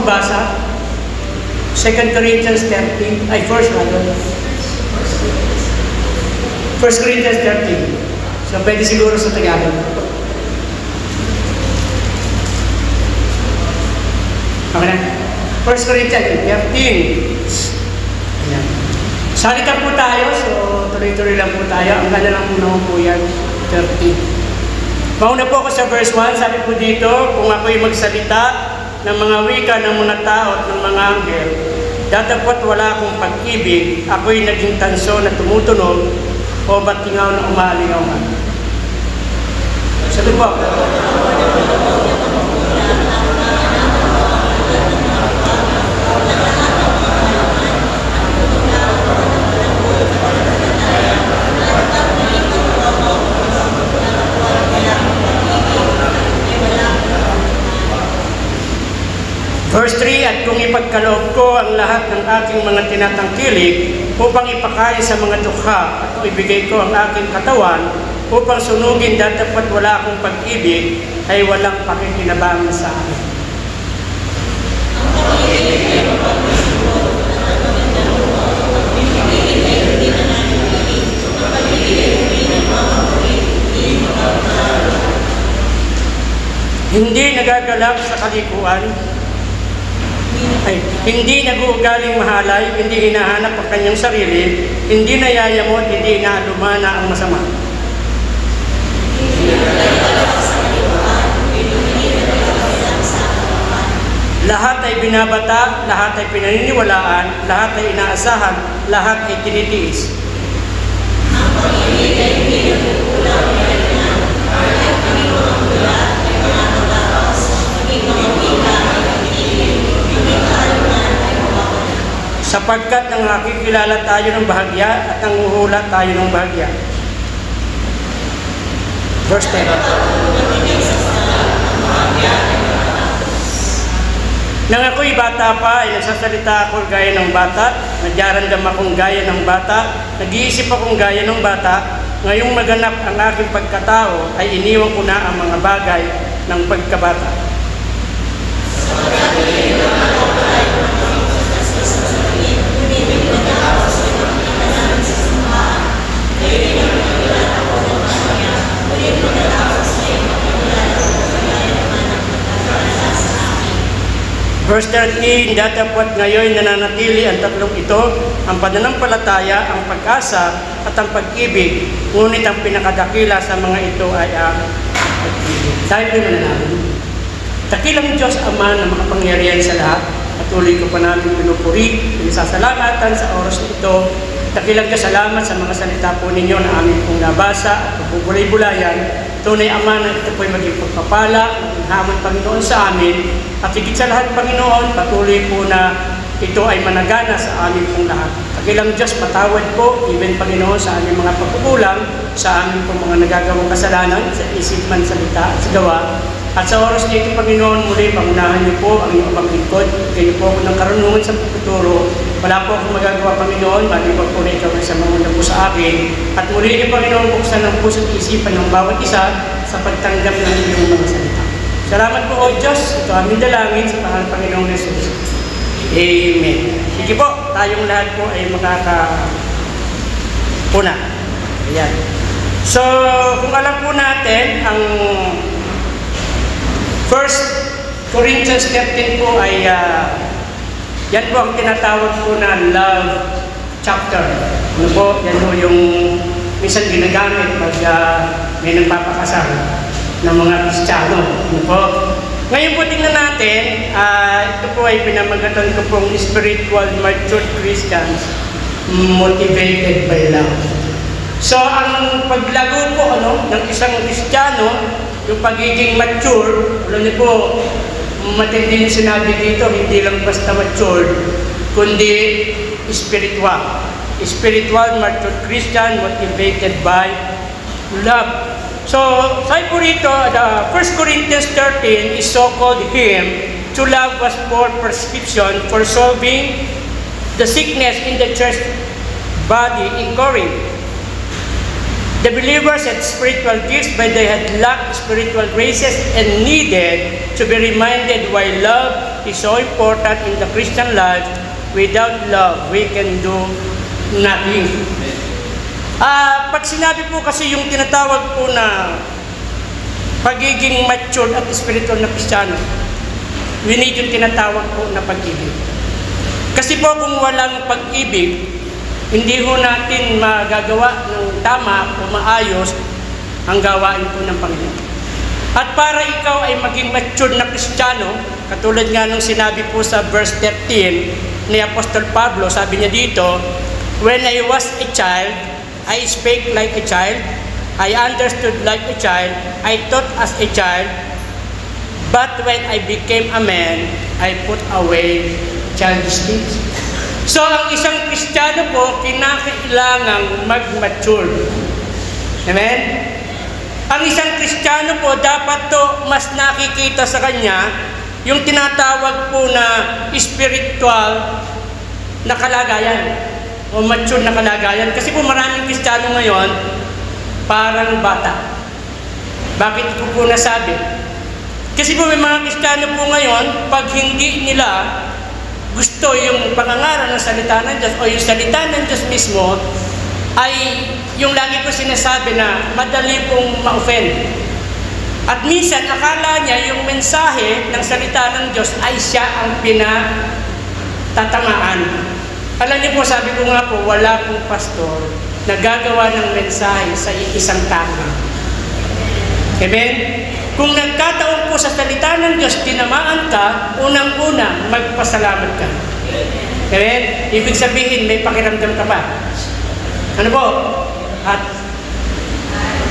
mabasa? 2 Corinthians 13, ay first rather. 1 Corinthians 13. So, pwede siguro sa Tagalog. Okay na? 1 Corinthians 13. Ayan. Salita po tayo, so tuloy-tuloy lang po tayo. Ang ganda lang po naman po yan, 13. Mauna po ako sa verse 1, sabi po dito, kung ako'y magsalita ng mga wika ng mga tao at ng mga anghel, datapot wala akong pag-ibig, ako'y naging tanso na tumutunog o batingaw na umalingawan. Sabi po, Verse 3, at kung ipagkaloob ko ang lahat ng aking mga tinatangkilik upang ipakain sa mga dukha at kung ibigay ko ang aking katawan upang sunugin datapat wala akong pag-ibig ay walang pakikinabangan sa akin. Hindi nagagalak sa kalikuan, ay, hindi nag-uugaling mahalay, hindi hinahanap ang kanyang sarili, hindi nayayamot, hindi inaalumana ang masama. Lahat ay binabata, lahat ay pinaniniwalaan, lahat ay inaasahan, lahat ay tinitiis. Ang pag-ibig ay hindi nagkukulang na sapagkat nang nakikilala tayo ng bahagya at nanguhula tayo ng bahagya. Verse 10. Nang ako'y bata pa, ay nagsasalita ako gaya ng bata, nadyaramdam akong gaya ng bata, nag-iisip akong gaya ng bata, ngayong maganap ang aking pagkatao, ay iniwan ko na ang mga bagay ng pagkabata. Verse 13, datapot ngayon nananatili ang tatlong ito, ang pananampalataya, ang pag-asa, at ang pag-ibig. Ngunit ang pinakadakila sa mga ito ay ang pag-ibig. Tayo po mananalo. Dakilang Diyos Ama na makapangyarihan sa lahat, patuloy ko pa natin pinupuri, pinasasalamatan sa oras na ito. Dakilang Diyos, salamat sa mga salita po ninyo na aming pong nabasa at pagpupulay-bulayan. Tunay Ama na ito po'y maging pagpapala, maging hamon Panginoon sa amin. At higit sa lahat Panginoon, patuloy po na ito ay managana sa amin pong lahat. Dakilang Diyos, patawad po, even Panginoon, sa aming mga pagkukulang, sa aming pong mga nagagawang kasalanan, sa isip man, salita at sa gawa. At sa oras nito, Panginoon, muli, pangunahan niyo po ang iyong paglingkod. Kayo po ako ng karunungan sa pagtuturo. Wala po akong magagawa, Panginoon, maliban po na ikaw ay sa mga po sa akin. At muli niyo, Panginoon, buksan ang puso't isipan ng bawat isa sa pagtanggap ng iyong mga salita. Salamat po, O Diyos. Ito aming dalangin sa pangalan ng Panginoong Jesus. Amen. Sige po, tayong lahat po ay makakapuna. Ayan. So, kung alam po natin, ang 1 Corinthians 13 po ay yan po ang tinatawag po na love chapter. Ano po? Yan po yung minsan ginagamit pag may nagpapakasal ng mga Kristiyano. Ano po? Ngayon po tingnan natin, ito po ay pinamagatan ko pong spiritual mature Christians motivated by love. So, ang paglago po ng isang Kristiyano, yung pagiging mature, alam niyo po, matindi yung sinabi dito, hindi lang basta mature, kundi spiritual. Spiritual, mature Christian, motivated by love. So, sabi po rito, 1 Corinthians 13 is so-called hymn to love was for prescription for solving the sickness in the church body in Corinth. The believers had spiritual gifts, but they had lacked spiritual graces and needed to be reminded why love is so important in the Christian life. Without love, we can do nothing. Pag sinabi po kasi yung tinatawag po na pagiging mature at spiritual na Kristiyano, we need yung tinatawag po na pag-ibig. Kasi po kung walang pag-ibig, hindi ho natin magagawa ng tama o maayos ang gawain po ng Panginoon. At para ikaw ay maging mature na Kristiyano, katulad nga nung sinabi po sa verse 13 ni Apostol Pablo, sabi niya dito, "When I was a child, I spake like a child, I understood like a child, I thought as a child, but when I became a man, I put away childish things." So, ang isang Kristiyano po, kinakailangang mag-mature. Amen? Ang isang Kristiyano po, dapat to mas nakikita sa kanya yung tinatawag po na spiritual na kalagayan o mature na kalagayan. Kasi po maraming Kristiyano ngayon, parang bata. Bakit ko po nasabi? Kasi po may mga Kristiyano po ngayon, pag hindi nila gusto yung pangangaral ng salita ng Diyos o yung salita ng Diyos mismo, ay yung lagi ko sinasabi na madali pong ma-offend. At minsan, akala niya yung mensahe ng salita ng Diyos ay siya ang pinatatamaan. Alam niyo po, sabi ko nga po, wala pong pastor na gagawa ng mensahe sa isang tama. Amen? Kung nagkataon po sa salita ng Diyos, tinamaan ka, unang-una, magpasalamat ka. Amen? Ibig sabihin, may pakiramdam ka pa. Ano po? At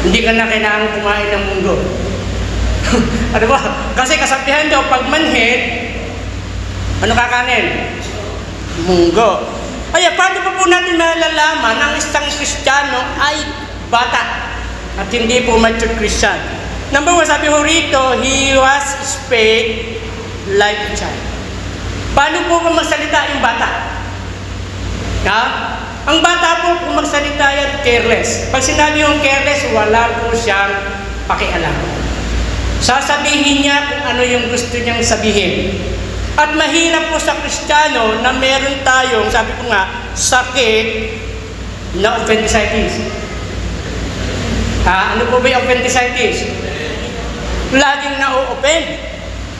hindi ka na kailangan kumain ng munggo. Ano ba? Kasi kasabihan daw, pag manhid, ano kakanin? Munggo. Kaya paano pa po natin malalaman ang isang Kristiyano ay bata at hindi po mature Christian? Number one, sabi ho rito, he was spake like a child. Paano po kung magsalita yung bata? Ha? Ang bata po kung magsalita yan, careless. Pag sinabi yung careless, wala po siyang pakialam. Sasabihin niya kung ano yung gusto niyang sabihin. At mahirap po sa Kristiyano na meron tayong, sabi ko nga, sakit na appendicitis. Ano po ba yung appendicitis? Laging na-o-offend.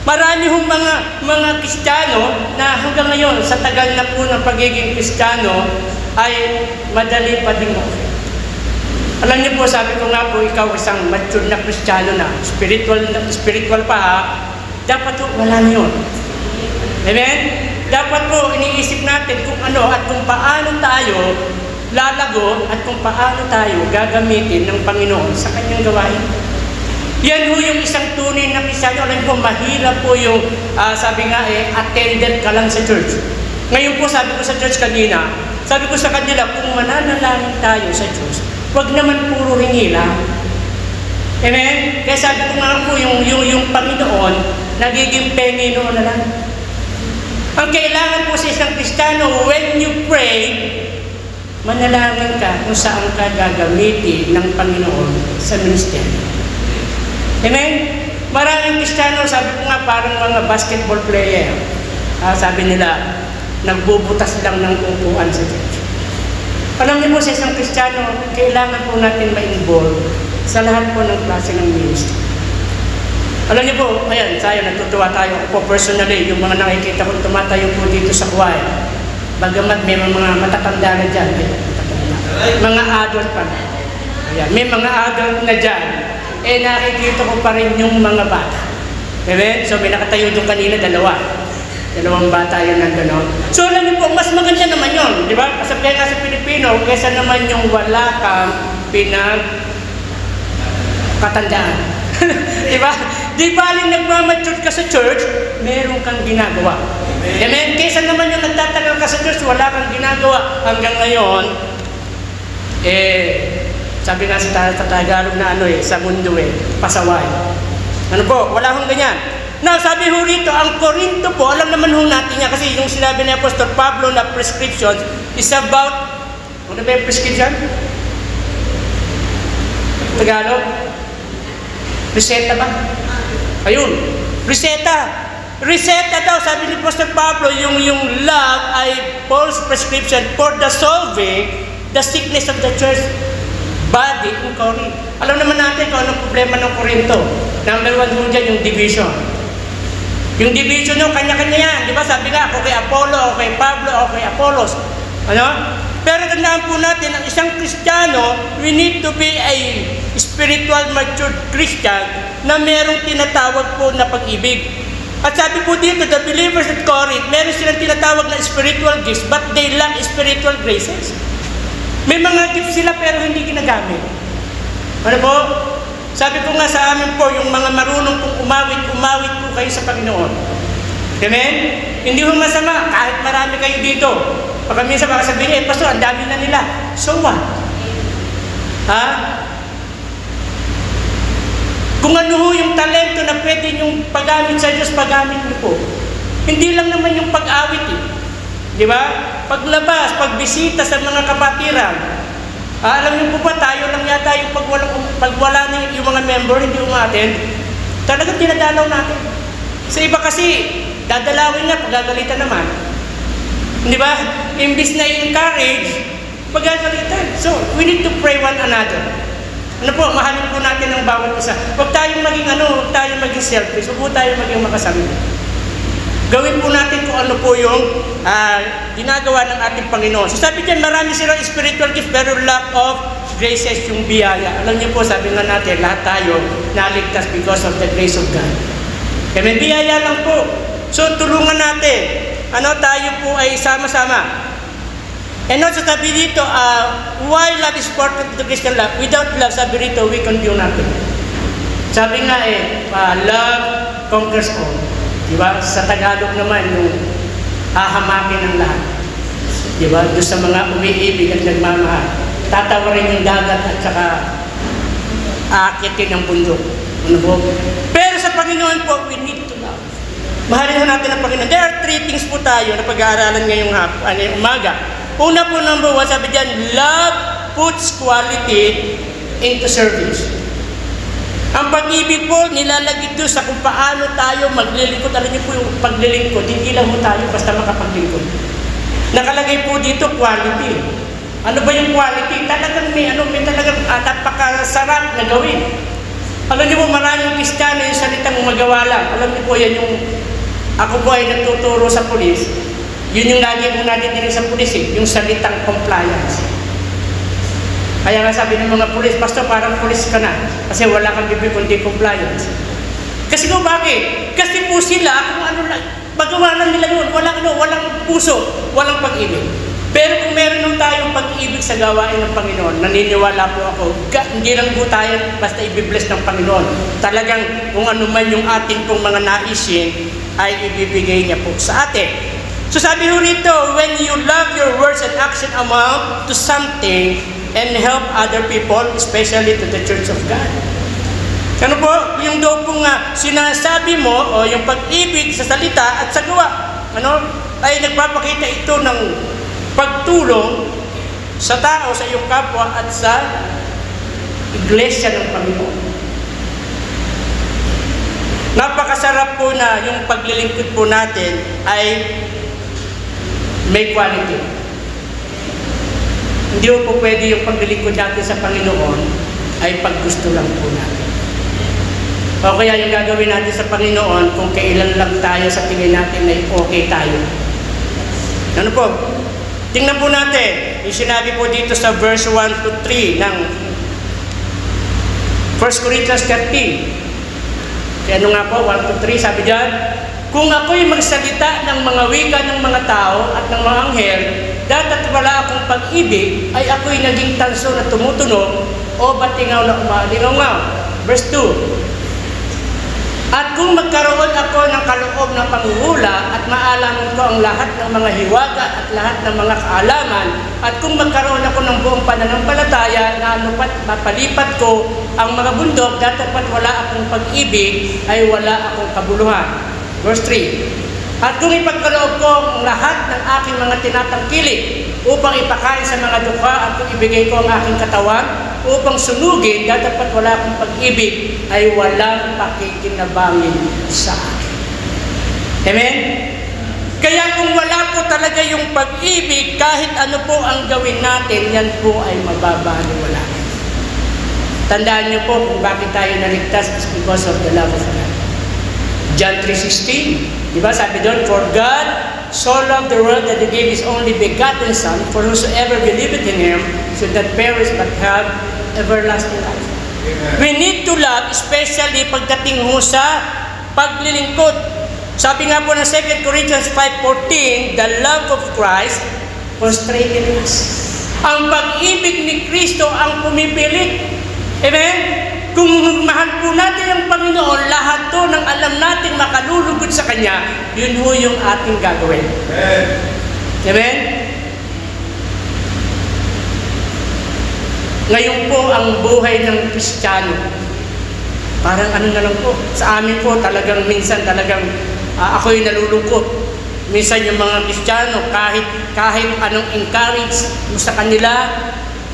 Marami hong mga Kristiyano na hanggang ngayon, sa tagal na po ng pagiging Kristiyano, ay madali pa din ma-offend. Alam niyo po, sabi ko nga po, ikaw isang mature na Kristiyano na, spiritual pa ha, dapat po wala niyon. Amen? Dapat po iniisip natin kung ano at kung paano tayo lalago at kung paano tayo gagamitin ng Panginoon sa kanyang gawain. Yan po yung isang tunay na Kristiyano. Alam po, mahirap po yung, sabi nga attendant ka lang sa church. Ngayon po, sabi ko sa church kanina, sabi ko sa kanila, kung mananalangin tayo sa Diyos, huwag naman puro hingi lang. Amen? Kaya sabi ko nga po, yung Panginoon, nagiging Panginoon na lang. Ang kailangan po sa isang Kristiyano, when you pray, manalangin ka kung saan ka gagamitin ng Panginoon sa ministeryo. Amen? Maraming Kristiyano, sabi ko nga, parang mga basketball player. Sabi nila, nagbubutas lang ng upuan sa church. Alam niyo po, sa isang Kristiyano, kailangan po natin ma-involve sa lahat po ng klase ng ministry. Alam niyo po, ayan, natutuwa tayo. Ako personally, yung mga nakikita ko tumatayo po dito sa choir, bagamat may mga matatanda na dyan, mga adult pa. Ayan, may mga adult na dyan, nakikita ko pa rin yung mga bata. Amen? So, may nakatayo doon kanina, dalawang bata yun nandun. No? So, alam niyo po, mas maganda naman yun. Di ba? Kasabihan ka sa Pilipino, kesa naman yung wala kang pinagkatandaan. Di ba? Di baling nagmamature ka sa church, meron kang ginagawa. Amen? Kesa naman yung nagtatagal ka sa church, wala kang ginagawa. Hanggang ngayon, sabi nga sa Tagalog na sa mundo pasaway. Ano po? Wala hong ganyan. Now, sabi ho rito, ang Korinto po, alam naman ho natin niya kasi yung sinabi ni Apostol Pablo na prescription is about, ano ba yung prescription? Tagalog? Reseta ba? Ayun, reseta. Reseta daw, sabi ni Pastor Pablo, yung love ay Paul's prescription for the solving the sickness of the church body in Corinth. Alam naman natin kung anong problema ng Corinto. Number 1 ho dyan, yung division. Yung division nyo, kanya-kanya yan. Di ba? Sabi nga, ako kay Apollo, ako kay Pablo, ako kay Apollos. Ano? Pero tandaan po natin, ang isang Kristiyano, we need to be a spiritual mature Christian na merong tinatawag po na pag-ibig. At sabi po dito, the believers at Corinth, meron silang tinatawag na spiritual gifts, but they lack spiritual graces. May mga gifts sila pero hindi ginagamit. Ano po? Sabi ko nga sa amin po, yung mga marunong pong umawit po kayo sa Panginoon. Amen? Hindi mo masama, kahit marami kayo dito. Pagka minsan baka sabihin, Pastor, ang dami na nila. So what? Ha? Kung ano ho yung talento na pwede yung paggamit sa Diyos, paggamit niyo po. Hindi lang naman yung pag-awit eh. Di ba? Paglabas, pagbisita sa mga kapatiran. Alam niyo po ba, tayo lang yata yung pag wala na yung mga member, hindi umaten, talagang dinadalaw natin. Sa iba kasi, dadalawin niya, pagagalitan naman. Di ba? Imbis na i-encourage, pagagalitan. So, we need to pray one another. Ano po, mahalin po natin ang bawat isa. Huwag tayong maging selfish, huwag po tayong maging makasama. Gawin po natin kung ano po yung ginagawa ng ating Panginoon. So sabi dyan, marami silang spiritual gift, pero lack of graces yung biyaya. Alam niyo po, sabi nga natin, lahat tayo naligtas because of the grace of God. Kaya may biyaya lang po. So tulungan natin. Tayo po ay sama-sama. And also sabi dito, why love is important to Christian love? Without love, sabi dito, we can do nothing. Sabi nga love conquers all. Diba? Sa Tagalog naman, yung hahamakin ng lahat. Diba? Doon sa mga umiibig at nagmamahal. Tatawarin yung dagat at saka aakitin ang bundok. Ano po? Pero sa Panginoon po, we need to love. Mahalin natin ang Panginoon. There are 3 things po tayo na pag-aaralan ngayong umaga. Una po, number 1, sabi dyan, love puts quality into service. Ang pag-ibig po, nilalagay doon sa kung paano tayo maglilingkod. Alam niyo po yung paglilingkod, hindi lang po tayo basta makapaglingkod. Nakalagay po dito, quality. Ano ba yung quality? Talagang may talagang napakasarap na gawin. Alam niyo po, maraming Kristiyano yung salitang magawa lang. Alam niyo po, yan yung, ako po ay nagtuturo sa pulis. Yun yung lagi mong nadidinig sa pulis yung salitang compliance. Kaya nga sabi ng mga pulis, Pastor, parang pulis ka na. Kasi wala kang bibig kundi compliance. Kasi kung bakit? Kasi po sila, kung ano lang, magawa lang nila yun. Walang puso, walang pag-ibig. Pero kung meron nung tayong pag-ibig sa gawain ng Panginoon, naniniwala po ako, hindi lang po tayo basta ibibless ng Panginoon. Talagang kung ano man yung ating pong mga naisin, ay ibibigay niya po sa atin. So sabi ho rito, when you love your words and action amount to something, and help other people, especially to the Church of God. Ano po? Yung daw pong sinasabi mo, o yung pag-ibig sa salita at sa gawa, ay nagpapakita ito ng pagtulong sa tao, sa iyong kapwa, at sa iglesia ng Panginoon. Napakasarap po na yung paglilingkod po natin ay may quality. Hindi po pwede yung paglilingkod natin sa Panginoon ay paggusto lang po natin. O kaya yung gagawin natin sa Panginoon kung kailan lang tayo sa tingin natin na okay tayo. Ano po? Tingnan po natin. Yung sinabi po dito sa verse 1 to 3 ng 1 Corinthians 13. Kaya ano nga po, 1 to 3, sabi dyan, kung ako'y magsalita ng mga wika ng mga tao at ng mga anghel, dapat wala akong pag-ibig, ay ako'y naging tanso na tumutunog o batingaw na umalingaw. Verse 2. At kung magkaroon ako ng kaloob ng panghuhula at maalaman ko ang lahat ng mga hiwaga at lahat ng mga kaalaman, at kung magkaroon ako ng buong pananampalataya na anupat mapalipat ko ang mga bundok, dapat wala akong pag-ibig, ay wala akong kabuluhan. Verse 3. At kung ipagkaloob ko ang lahat ng aking mga tinatangkilik upang ipakain sa mga dukha at kung ibigay ko ang aking katawan upang sunugin, dapat wala akong pag-ibig, ay walang pakikinabangin sa akin. Amen? Kaya kung wala po talaga yung pag-ibig, kahit ano po ang gawin natin, yan po ay mababaliwala. Tandaan niyo po kung bakit tayo naligtas is because of the love of God. John 3:16, di ba? Sabi doon, for God so loved the world that He gave His only begotten Son, for whosoever believeth in Him should not perish but have everlasting life. Amen. We need to love, especially pagdating ho sa paglilingkod. Sabi nga po ng 2 Corinthians 5:14, the love of Christ constraineth us. Ang pag-ibig ni Kristo ang pumipilit. Amen? Kung mahal po natin ang Panginoon, lahat to ng alam natin makalulugod sa Kanya, yun ho yung ating gagawin. Amen? Amen? Ngayon po ang buhay ng Kristiyano, parang ano na lang po, sa amin po talagang minsan talagang ako'y nalulungkot. Minsan yung mga Kristiyano, kahit anong encourage mo sa kanila,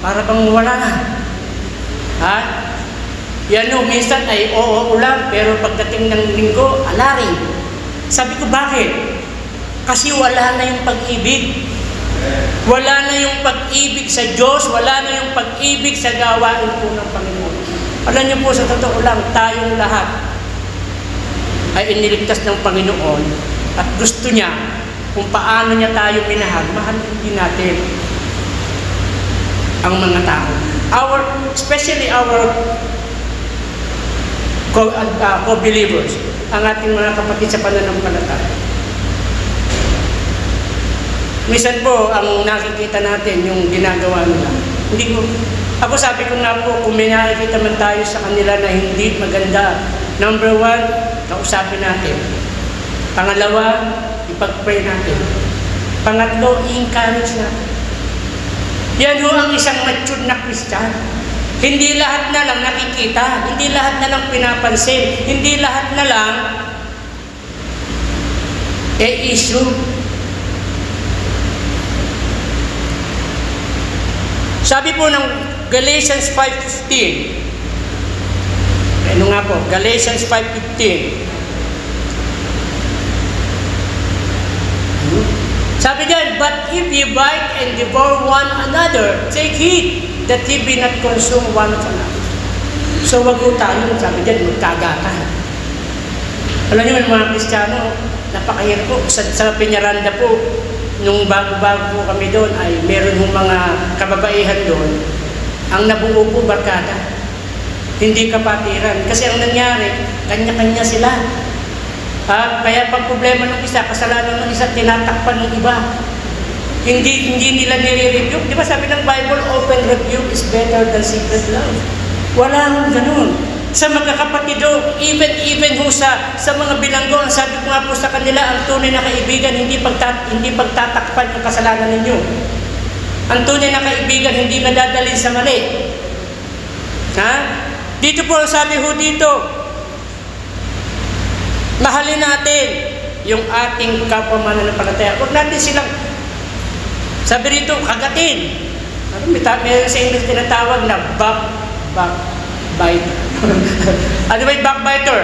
para bang wala na. Ha? Yan o, minsan ay oo lang, pero pagdating ng linggo, alaring. Sabi ko, bakit? Kasi wala na yung pag-ibig. Wala na yung pag-ibig sa Diyos, wala na yung pag-ibig sa gawain po ng Panginoon. Alam niyo po, sa totoo lang, tayong lahat ay iniligtas ng Panginoon at gusto niya kung paano niya tayo minahal, mahal din natin ang mga tao. Especially our co-believers, ang ating mga kapatid sa pananampalataya. Minsan po, ang nakikita natin, yung ginagawa nila. Ako sabi ko nga po, kung may nakikita man tayo sa kanila na hindi maganda, number 1, kausapin natin. Pangalawa, ipag-pray natin. Pangatlo, i-encourage natin. Yan ho ang isang mature na Kristiyan. Hindi lahat na lang nakikita, hindi lahat na lang pinapansin, hindi lahat na lang issue. Sabi po ng Galatians 5:15, ano nga po, Galatians 5:15. Sabi diyan, but if ye bite and devour one another, take heed that ye be not consumed one of another. So wag po tayo, sabi diyan, magkagatan. Alam niyo mga Kristiyano, napakahirap po. Sa Peñaranda po, nung bago-bago po kami doon, ay meron hong mga kababaihan doon. Ang nabuo po, barkada. Hindi kapatiran. Kasi ang nangyari, kanya-kanya sila. Kaya pag problema ng isa, kasalanan ng isa, tinatakpan ng iba. Hindi nila nire-review. Di ba sabi ng Bible, open review is better than secret love. Wala nang ganun. Sa magkakapatid, even ho sa mga bilanggo, ang sabi ko nga po sa kanila, ang tunay na kaibigan, hindi pagtatakpan ng kasalanan ninyo. Ang tunay na kaibigan, hindi nadadalhin sa mali. Ha? Dito po, sabi ho dito, mahalin natin yung ating kapwa mananampalataya. Huwag natin silang, sabi rito, kagatin. May sa English tinatawag na backbiter. Ano ba yung backbiter?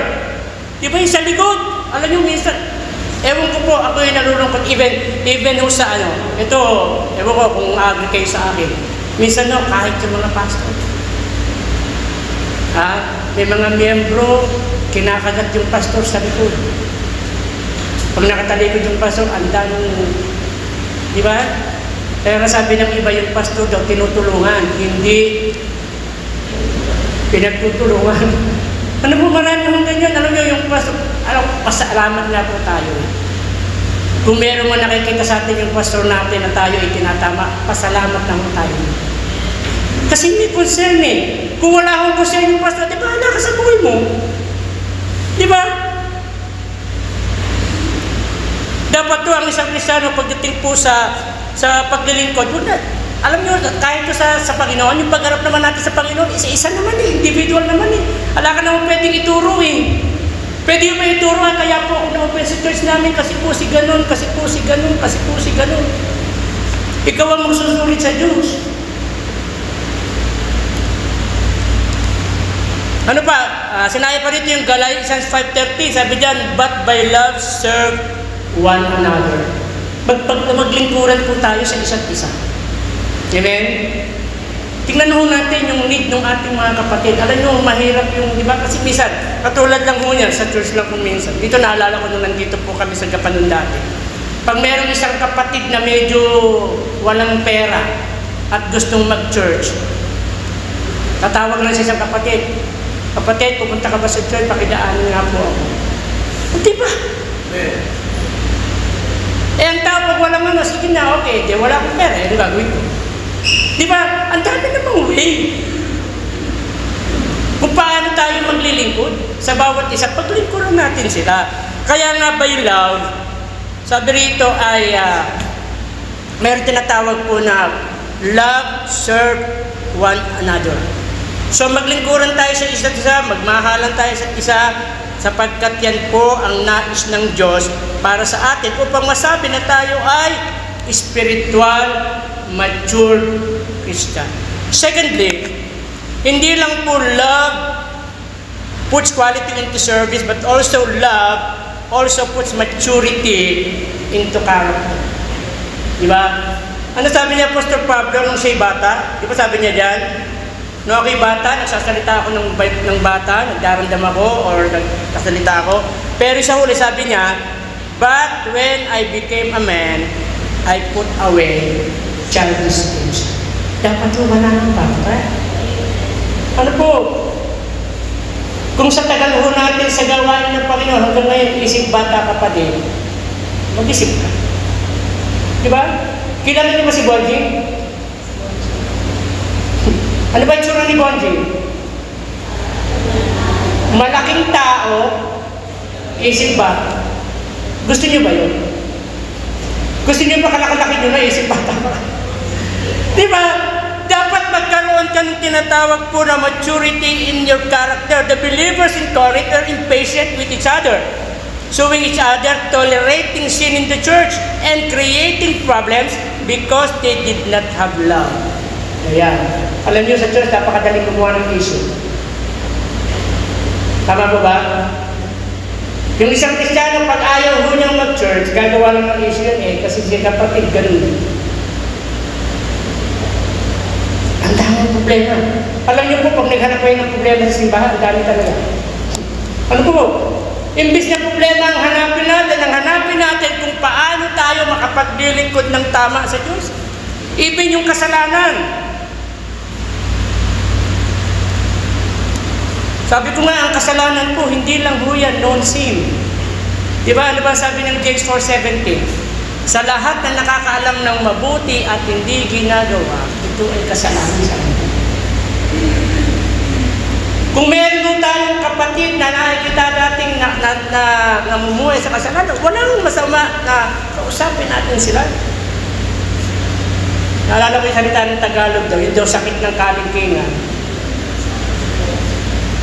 Di ba yung sa likod? Alam nyo, minsan, ewan ko po, ako yung nalulungkot, even ho sa ito, ewan ko kung agree kayo sa akin. Minsan kahit yung mga pastor. May mga miyembro, kinakagat yung pastor sa likod. Pag nakatalikod yung pastor, ang daming, di ba? Kaya sabi ng iba yung pastor daw, tinutulungan, hindi pinagtutulungan. Ano po, marami akong ganyan. Alam nyo, yung pastor, pasalamat nga po tayo. Kung meron mo nakikita sa atin yung pastor natin na tayo ay tinatama, pasalamat naman tayo. Kasi may concern eh. Kung wala akong concern yung pastor, di ba, hala ka sa buhay mo? Di ba? Dapat to ang isang Kristiyano pagdating po sa paglilingkod. Alam nyo, kahit to sa Panginoon, yung pagharap naman natin sa Panginoon, isa-isa naman eh, individual naman eh. Ala ka naman pwedeng ituro eh. Pwede yung may ituro, kaya po ako na-open sa church namin, kasi po si ganun, kasi po si ganun, kasi po si ganun. Ikaw ang magsusulit sa Diyos. Ano pa? Sinaya pa rito yung Galatians 5:30, sabi dyan, but by love serve one another. Maglingkuran po tayo sa isa't isa. Amen? Tingnan ho natin yung need ng ating mga kapatid. Alam nyo, mahirap yung, di ba? Kasi minsan, katulad lang ho niyan, sa church lang po minsan. Dito naalala ko nung nandito po kami sa Japan noon dati. Pag merong isang kapatid na medyo walang pera at gustong mag-church, tatawag lang sa isang kapatid. Kapatid, pupunta ka ba sa church? Pakidaanin nga po ako. Di ba? Ang tawag walang ano, sige na, okay, di wala akong pera, ano gagawin ko? Di ba? Ang dami namang way. Kung paano tayo maglilingkod sa bawat isa, paglingkuran natin sila. Kaya nga by love, sabi rito ay meron tinatawag po na love, serve one another. So maglingkuran tayo sa isa't isa, magmahalan tayo sa isa, sapagkat yan po ang nais ng Diyos para sa atin upang masabi na tayo ay spiritual, mature Christian. Secondly, hindi lang po love puts quality into service, but also love also puts maturity into character. Di ba? Ano sabi niya Pastor Pablo nung siya'y bata? Di ba sabi niya dyan? Nung ako'y bata, nagsasalita ako ng bata, nagdaramdam ako or nagsasalita ako. Pero sa huli sabi niya, but when I became a man, I put away childish things. Dapat po wala ng bata. Ano po? Kung sa tagal ho natin sa gawain ng Panginoon, hanggang ngayon isip bata ka pa din, mag-isip ka. Diba? Kilala niyo ba si Bonji? Ano ba yung tsura ni Bonji? Malaking tao, isip bata. Gusto niyo ba yun? Gusto niyo ba kalaki-laki nyo na isip bata pa? Diba? Dapat magkaroon ka ng tinatawag po na maturity in your character. The believers in Corinth are impatient with each other, suing each other, tolerating sin in the church, and creating problems because they did not have love. Ayan. Alam niyo sa church, napakadaling gumawa ng issue. Tama po ba? Yung isang Kristiyano, pag ayaw ho niyang mag-church, gagawa lang ng issue yun kasi siya kapatid, ganun. Ang daming problema. Alam niyo po, pag naghanap kayo ng problema sa simbahan, ang dami talaga. Ano po? Imbis na problema ang hanapin natin kung paano tayo makapaglilingkod ng tama sa Diyos. Even yung kasalanan. Sabi ko nga, ang kasalanan po, hindi lang po yan known sin. Diba? Ano ba sabi ng James 4:17? Sa lahat na nakakaalam ng mabuti at hindi ginagawa, ito ay kasalanan sa atin. Kung meron tayong kapatid na nakikita dating namumuhay sa kasalanan, walang masama na kausapin natin sila. Naalala ko yung salita ng Tagalog daw, yung daw sakit ng kalingkingan.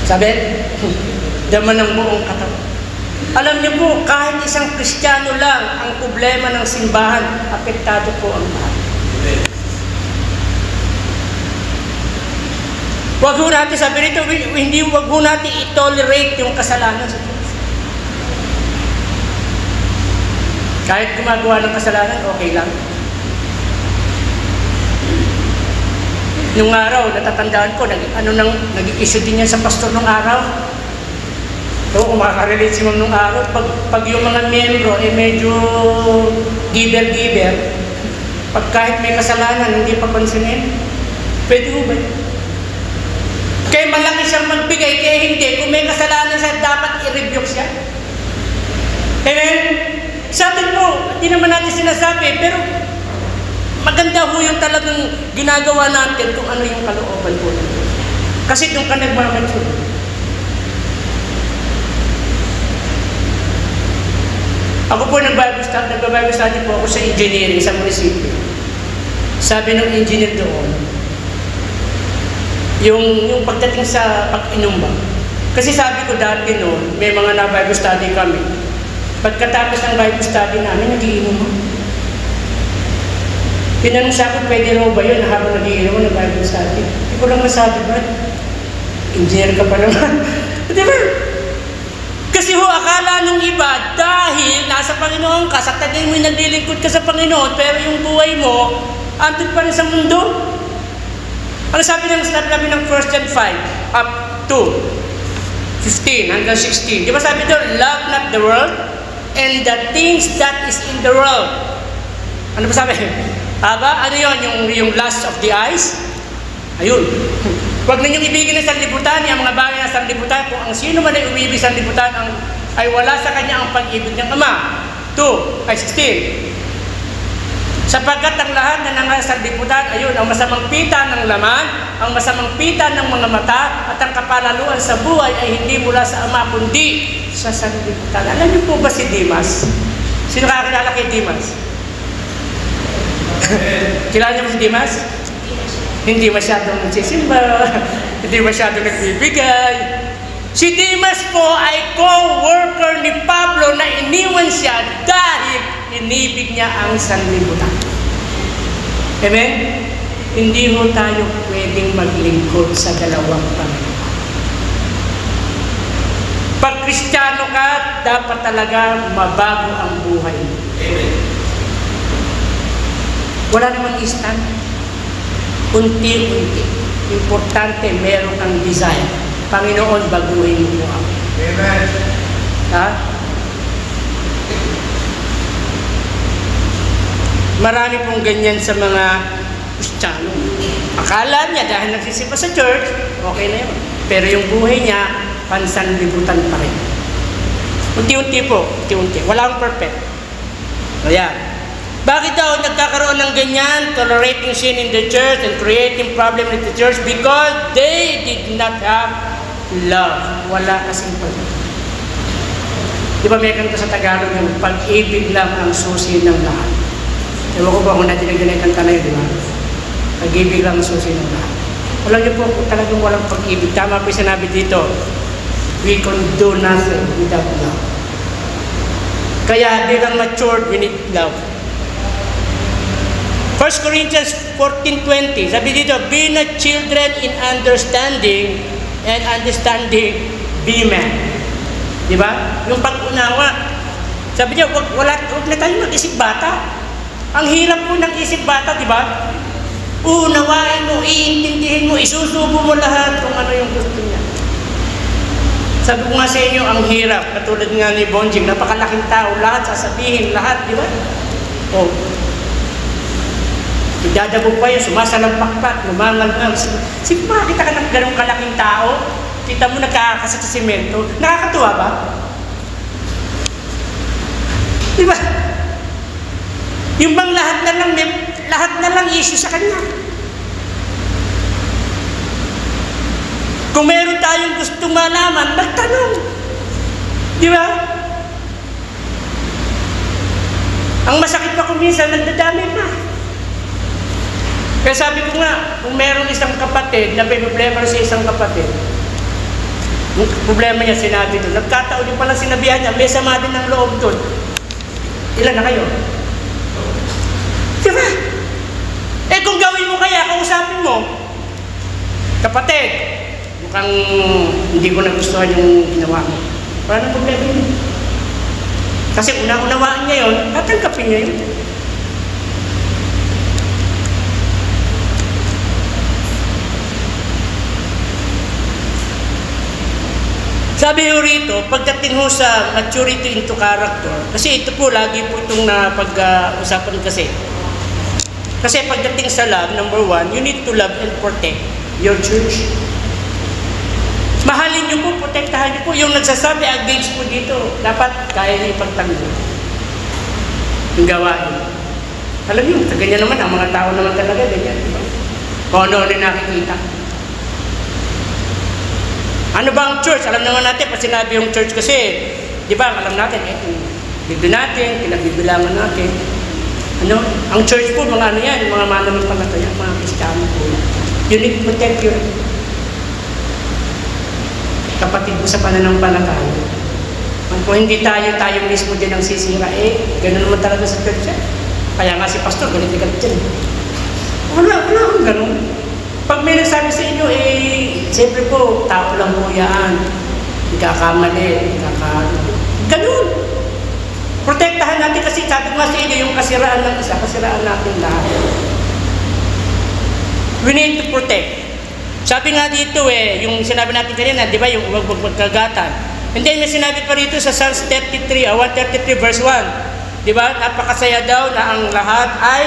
Sabi, daman ng buong katawan. Alam niyo po, kahit isang Kristiyano lang ang problema ng simbahan, apektado po ang lahat. Huwag ho natin, sabi rito, huwag ho natin i-tolerate yung kasalanan sa Diyos. Kahit gumagawa ng kasalanan, okay lang. Nung araw, natatandaan ko, nag-i-issue din yan sa pastor nung araw. So, kung makaka-relate si Ma'am nung araw, pag yung mga membro, medyo giver-giver, pag kahit may kasalanan, hindi papansinin, pwede ho ba? Kaya malaki siyang magbigay, kaya hindi. Kung may kasalanan siya, dapat i-rebuke siya. Amen? Sa atin po, hindi naman natin sinasabi, pero maganda ho yung talagang ginagawa natin kung ano yung kalooban po ng Diyos. Kasi doon ka nagmamature. Ako po nag-Bible study po ako sa engineering sa munisipyo. Sabi ng engineer doon, yung pagdating sa pag-inom ba. Kasi sabi ko dati noon, may mga na-Bible study kami. Pagkatapos ng Bible study namin, nagiinom mo. Pinanong sa akin, pwede raw ba yun habang nagiinom mo ng Bible study? Hindi ko lang masabi ba? Engineer ka pa naman. Di ba? Kasi ho, akala nung iba, dahil nasa Panginoon ka, sa tagay mo naglilingkod ka sa Panginoon, pero yung buhay mo, andun pa rin sa mundo. Ano sabi ng 1 John 5, up to 15 hanggang 16? Di ba sabi doon, love not the world, and the things that is in the world. Ano ba sabi? Aba, ano yun? Yung lust of the eyes? Ayun. Huwag ninyong ibigin ng sanlibutan, yung mga bagay ng sanlibutan. Kung ang sino man ay umibig sa sanlibutan, ay wala sa kanya ang pag-ibig ng Ama. 16. Sapagkat ang lahat na nangyayari sa sanlibutan, ayun, ang masamang pita ng laman, ang masamang pita ng mga mata, at ang kapalaluan sa buhay ay hindi mula sa Ama, kundi sa sanlibutan. Alam niyo po ba si Dimas? Sino kakilala kay Dimas? Kilala niyo mo si Dimas? Hindi masyadong nagsisimba, hindi masyadong nagbibigay. Si Dimas po ay co-worker ni Pablo na iniwan siya dahil inibig niya ang sanlibutan. Amen? Hindi mo tayo pwedeng maglingkod sa dalawang Panginoon. Pag Kristiyano ka, dapat talaga mabago ang buhay mo. Amen. Wala namang instant. Unti-unti. Importante, meron kang desire. Panginoon, baguhin mo ako. Amen. Ha? Marami pong ganyan sa mga Kristiyano. Akala niya dahil nagsisimba sa church, okay na yun. Pero yung buhay niya, pansanlibutan pa rin. Unti-unti po, unti-unti. Walang perfect. Ayan. Bakit daw nagkakaroon ng ganyan, tolerating sin in the church and creating problem in the church? Because they did not have love. Wala kasing pag-ibig. Di ba may kanta sa Tagalog yung pag-ibig lang ang susi ng lahat? Ewan ko ba kung natin nagdala yung kanta na yun, di ba? Pag-ibig lang ang susi ng lahat. Alam niyo po, talagang walang pag-ibig. Tama po yung sinabi dito, we can do nothing without love. Kaya bilang matured, we need love. 1 Corinthians 14:20, sabi dito, be not children in understanding, and understanding be man. Di ba? Yung pag-unawa. Sabi niya, wag na tayo mag-isip bata. Ang hirap po ng isip bata, di ba? Unawain mo, iintindihin mo, isusubo mo lahat kung ano yung gusto niya. Sabi ko nga sa inyo, ang hirap. Katulad nga ni Bonjing, napakalaking tao, lahat sasabihin, lahat, di ba? Oh. Idadabog pa yun, sumasalampakpak, lumangal-ngal. Sige, makakita ka ng ganong kalaking tao, kita mo nagkakasat sa simento, nakakatuwa ba? Di ba? Yung bang lahat na lang issue sa kanya. Kung meron tayong gustong malaman, magtanong. Di ba? Ang masakit pa kung minsan, nagdadamay pa. Kaya sabi ko nga, kung meron isang kapatid na may problema sa isang kapatid, yung problema niya sinabi doon, nagkataon yung palang sinabihan niya, may sama din ng loob doon. Ilan na kayo? Diba? Eh kung gawin mo kaya, kausapin mo, kapatid, mukhang hindi ko nagustuhan yung ginawa mo. Wala nang problema yun. Kasi unawaan niya yun, tatanggapin niya yun. Sabi ho rito, pagdating ho sa maturity into character, kasi ito po, lagi po itong pag-usapan kasi. Kasi pagdating sa love, number 1, you need to love and protect your church. Mahalin niyo po, protektahan niyo po. Yung nagsasabi against po dito, dapat kaya niyo ipagtanggol. Yung gawain. Alam niyo, ganyan naman, ang mga tao naman talaga, ganyan. Diba? Kung ano rin nakikita. Ano ba ang church? Alam naman natin, pag sinabi yung church kasi, di ba, alam natin, bibili natin, pinabibilangan natin. Ano? Ang church po, mga ano yan, mga mananampalataya, mga Kristiyano po. You need to protect your kapatid mo sa pananampalataya. Kung hindi tayo mismo din ang sisira, gano'n naman talaga sa church yan. Kaya nga si pastor, galit-galit dyan. Wala akong gano'n. Pag may nagsabi sa inyo, siyempre po, tao lang po yan. nagkakamali, ganun. Protektahan natin kasi sabi ko nga sa inyo, yung kasiraan ng isa, kasiraan natin lahat. We need to protect. Sabi nga dito yung sinabi natin kanina, di ba, yung magkagatan. And then may sinabi pa rito sa Psalms 133 verse 1. Di ba, napakasaya daw na ang lahat ay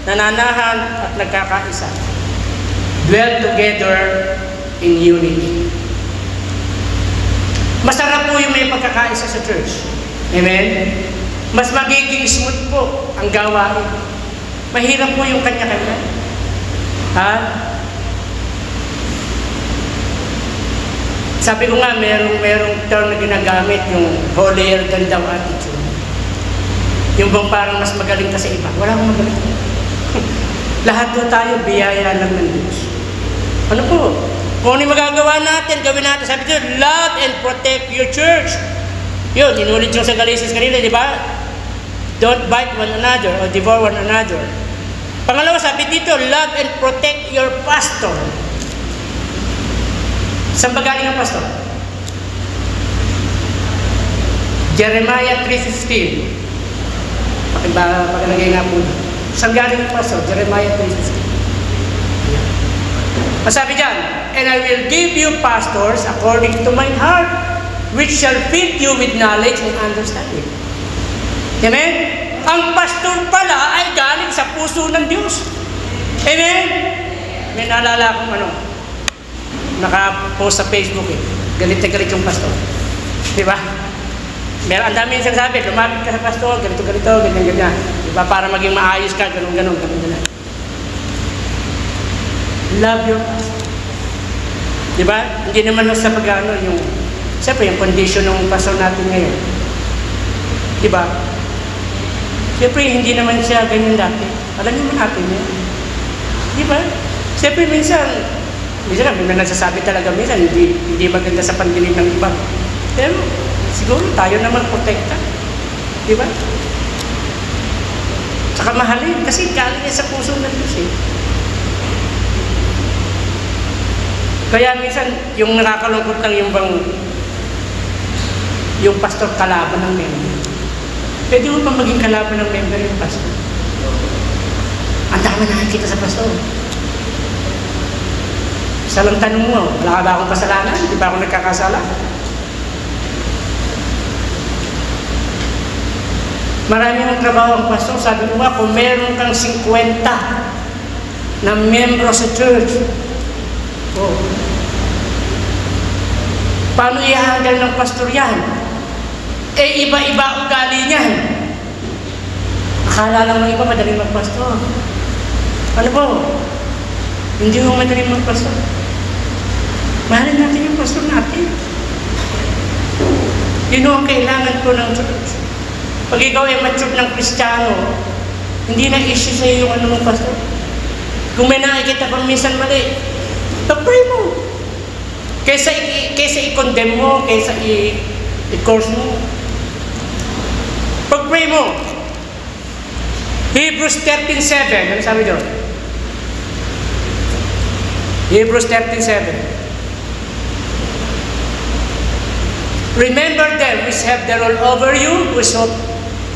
nananahan at nagkakaisa. Dwell together in unity. Masarap po yung may pagkakaisa sa church. Amen? Mas magiging smooth po ang gawain. Mahirap po yung kanya-kanya. Ha? Sabi ko nga, merong term na ginagamit, yung holier than thou attitude. Yung bang parang mas magaling ka sa iba. Wala akong magaling. Lahat po tayo, biyaya lang ng Diyos. Ano po? Kung ano yung magagawa natin, gawin natin. Sabi ko, love and protect your church. Yun, inulit yung sa Galatians kanina, di ba? Don't bite one another or devour one another. Pangalawa, sabi dito, love and protect your pastor. Saan ba galing ang pastor? Jeremiah 3:15. Pakilagay nga po. Saan galing ang pastor? Jeremiah 3:15. Masabi dyan, and I will give you pastors according to my heart, which shall feed you with knowledge and understanding. Amen? Ang pastor pala ay galing sa puso ng Diyos. Amen? May naalala akong naka-post sa Facebook galit na galit yung pastor. Diba? Ang dami yung sinasabi, lumapit ka sa pastor, ganito, ganyan. Diba? Para maging maayos ka, ganun. Love your pastor. Diba? Hindi naman sa yung siyempre yung condition ng pastor natin ngayon. Diba? Siyempre hindi naman siya ganyan dati. Alam naman natin yan. Diba? Siyempre minsan may nagsasabi talaga minsan hindi maganda sa pandinig ng iba. Pero siguro tayo naman protekta. Diba? Saka mahalin kasi galing niya sa puso ng Diyos eh. Kaya minsan yung nakakalungkot lang yung pastor kalaban ng member. Pwede mo pa maging kalaban ng member yung pastor. Ang dami nakikita sa pastor. Isa lang tanong mo, wala ka ba akong kasalanan? Di ba ako nagkakasala? Marami ng trabaho ang pastor. Sabi ko nga, kung meron kang 50 na membro sa church, paano i-handle ng pastor yan? Iba-iba ugali niyan. Akala lang ng iba madaling magpastor. Ano po? Hindi mo madaling magpastor. Mahalin natin yung pastor natin. Yun ang kailangan ko ng church. Pag ikaw ay mature ng Kristiyano, hindi na issue sa iyo yung mong pastor. Kung may nakikita kang minsan mali, pag-pray mo. Kaysa i-condemn mo, kaysa i-course mo. Pag-pray mo. Hebrews 13:7. Ano sabi doon? Hebrews 13:7. Remember them which have the rule over you,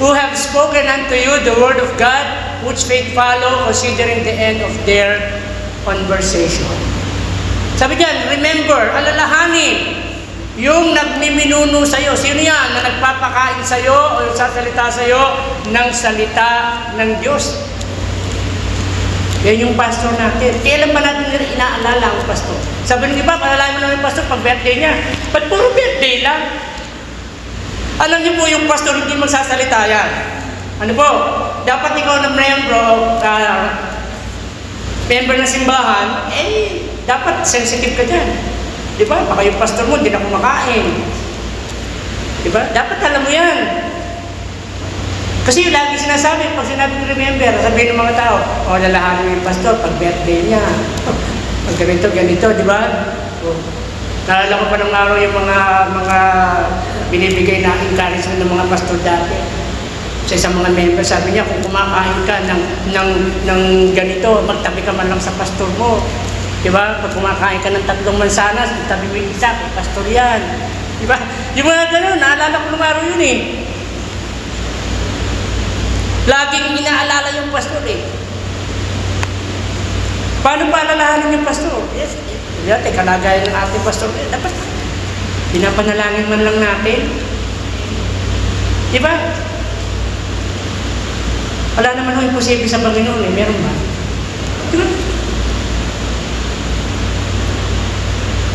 who have spoken unto you the word of God, which faith follow, considering the end of their conversation. Sabi diyan, remember, alalahanin, yung nagmiminuno sa'yo. Sino yan na nagpapakain sa'yo o sasalita sa'yo ng salita ng Diyos? Yan yung pastor natin. Kailan ba natin inaalala ang pastor? Sabi ng iba, palalaman mo naman yung pastor pag birthday niya. Ba't puro birthday lang? Alam niyo po yung pastor hindi magsasalita yan. Ano po? Dapat ikaw na member ng simbahan, dapat sensitive ka dyan. Di ba? Baka yung pastor mo, hindi na kumakain. Di ba? Dapat alam mo yan. Kasi yung lagi sinasabi, pag sinabi ng remember, sabihin ng mga tao, lalahanin mo yung pastor pag birthday niya. Pag ganito, di ba? Naalala ko pa ng araw yung mga binibigay na encouragement ng mga pastor dati. Sa isang mga member, sabi niya, kung kumakain ka ng ganito, magtabi ka man lang sa pastor mo. Diba? Pag kumakain ka ng 3 mansanas, magtabi mo yung isa, kay pastor yan. Diba? Yung mga gano'n, naalala ko nung araw yun eh. Laging inaalala yung pastor eh. Paano paalalahanin yung pastor? Yes, yate, kalagayan ng ating pastor. Dapat pinapanalangin man lang natin. Diba? Wala naman ang imposible sa Panginoon eh. Meron ba? Diba?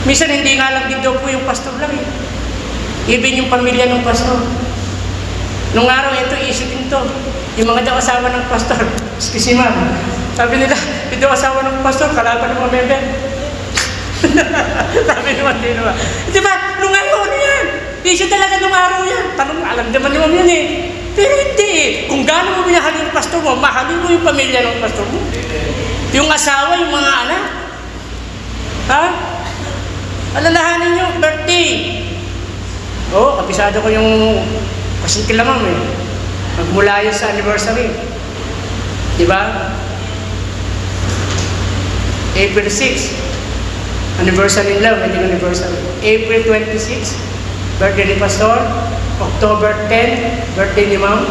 Minsan hindi nga lang din daw po yung pastor lang eh. Even yung pamilya ng pastor. Nung araw, ito, issue din to. Yung mga daw asawa ng pastor. Excuse me, ma'am. Sabi nila, ito asawa ng pastor, kalaban ng mga member. Sabi naman din naman. Diba? Nung araw, ano yan? Issue talaga nung araw yan. Tanong, alam naman naman yan eh. Pero hindi eh. Kung gaano mo binahalin yung pastor mo, mahalin mo yung pamilya ng pastor mo. Yung asawa, yung mga anak. Ha? Alalahanin nyo, birthday. Oo, kapisado ko yung pasikil lamang eh. Magmula yun sa anniversary. Diba? April 6, anniversary nila, wedding anniversary. April 26, birthday ni Pastor. October 10, birthday ni Ma'am.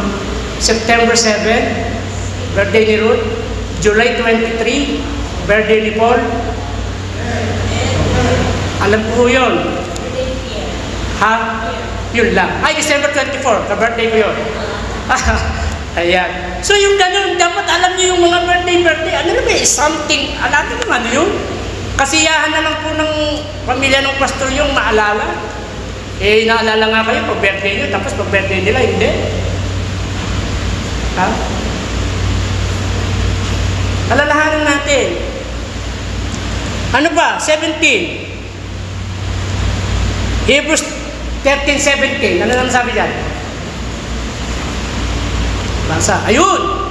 September 7, birthday ni Ruth. July 23, birthday ni Paul. Alam ko yun. Ha? Yun lang. Ay, December 24, ka-birthday ko yun. Ayan. So yung ganun, dapat alam niyo yung mga birthday. Ano naman eh, something, alam niyo naman yun. Kasiyahan na lang po ng pamilya ng pastor yung maalala. Eh, naalala nga kayo pag birthday nyo, tapos pag birthday nila, hindi. Ha? Alalahanan natin. Ano ba? 17. Hebrews 13:17. Ano naman sabi dyan? Basa. Ayun!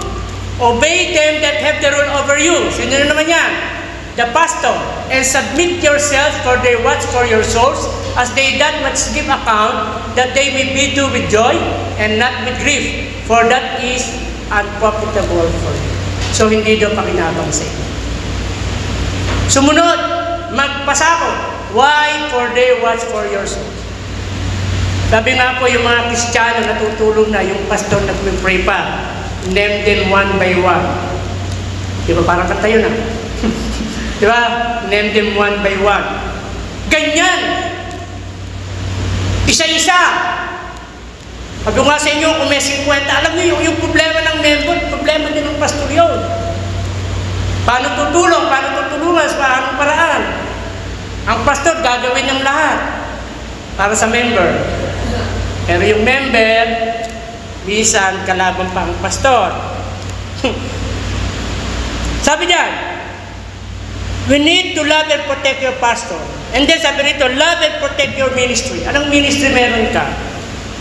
Obey them that have the rule over you. Sino na naman yan? The pastor. And submit yourselves, for they watch for your souls, as they that much give account, that they may be do with joy, and not with grief. For that is unprofitable for you. So, hindi daw pakinabang sa inyo. Sumunod, magpasako. Why? For they watch for your souls. Sabi nga po yung mga Kristiyano natutulog na, yung pastor nag-pray pa, name them one by one. Di ba parang kanta yun ah? Di ba? Name them one by one. Ganyan! Isa-isa! Sabi nga sa inyo, kung may 50, alam niyo yung problema ng member, problema din ng pastor yun. Paano tutulong? Paano tutulungan? Sa paanong paraan? Ang pastor gagawin ng lahat para sa member. Pero yung member, minsan kalaban pa ang pastor. Sabi diyan, we need to love and protect your pastor. And then sabi rito, love and protect your ministry. Anong ministry meron ka?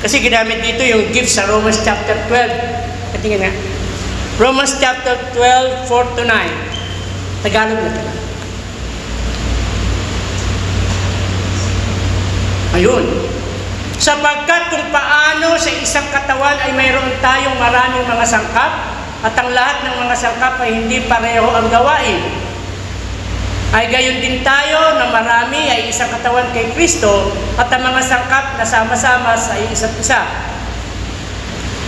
Kasi ginamit dito yung gift sa Romans chapter 12. Tingnan nga. Romans chapter 12, 4-9. Tagalog na ito. Ayun. Sapagkat kung paano sa isang katawan ay mayroon tayong maraming mga sangkap, at ang lahat ng mga sangkap ay hindi pareho ang gawain, ay gayon din tayo na marami ay isang katawan kay Kristo, at ang mga sangkap na sama-sama sa isa't isa.